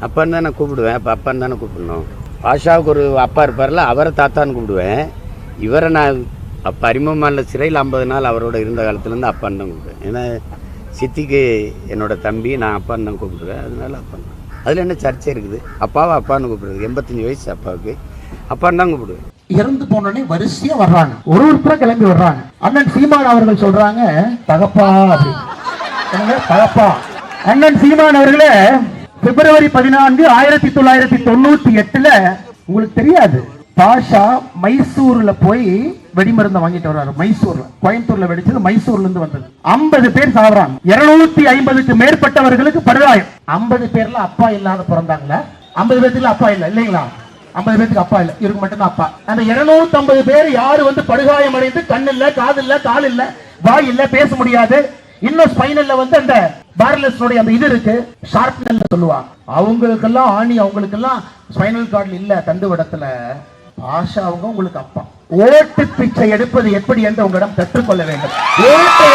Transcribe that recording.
அப்பான்னு தான் நான் கூப்பிடுவேன். அப்போ அப்பான்னு தானே கூப்பிடணும். பாஷாவுக்கு ஒரு அப்பா இருப்பார்ல, அவரை தாத்தான்னு கூப்பிடுவேன். இவரை நான் அப்போ அறிமுகமான சிறையில் 50 நாள் அவரோட இருந்த காலத்துலேருந்து அப்பான்னு தான் கூப்பிடுவேன். ஏன்னா சித்திக்கு என்னோட தம்பி, நான் அப்பான்னு தான் கூப்பிடுவேன். அதனால அப்பான்னு. அதில் என்ன சர்ச்சை இருக்குது? அப்பாவை அப்பான்னு கூப்பிடுறது. 85 வயசு அப்பாவுக்கு, அப்பான்னு தான் கூப்பிடுவேன். இறந்து போனோடனே வரிசையா வர்றாங்க, ஒரு கிளம்பி வர்றாங்க. அண்ணன் சீமான் அவர்கள் சொல்றாங்க, தகப்பா அப்படின்னு. தகப்பா அண்ணன் சீமான் அவர்களே, பிப்ரவரி 14, 1998 உங்களுக்கு தெரியாது, பாஷா மைசூர்ல போய் வெடிமருந்தை வாங்கிட்டு வர்றாரு. மைசூர்ல, கோயம்புத்தூர்ல வெடிச்சது, மைசூர்ல இருந்து வந்தது. 50 பேர் சாகுறாங்க. 250க்கு மேற்பட்டவர்களுக்கு படுகாயம். 50 பேர்ல அப்பா இல்லாத பிறந்தாங்களா? 50 பேருக்கு அப்பா இல்ல இல்லைங்களா? 50 பேருக்கு அப்பா இல்ல, இவருக்கு மட்டும்தான் அப்பா. அந்த 250 பேர் யாரு வந்து படுகாயம் அடைந்து, கண் இல்ல, காது இல்ல, கால் இல்ல, வாய் இல்ல, பேச முடியாது. இன்னும் ஸ்பைனல்ல வந்து அந்த பார்லஸ்னுடைய அந்த இது இருக்கு, ஷார்ப்னல் சொல்லுவாங்க. அவங்களுக்கெல்லாம் ஆணி, அவங்களுக்கெல்லாம் ஸ்பைனல் கார்டு இல்ல தண்டுவடத்துல. பாஷா அவங்க உங்களுக்கு அப்பா. ஓட்டு பிச்சை எடுப்பது எப்படி என்று உங்களிடம் கற்றுக்கொள்ள வேண்டும். ஓட்டை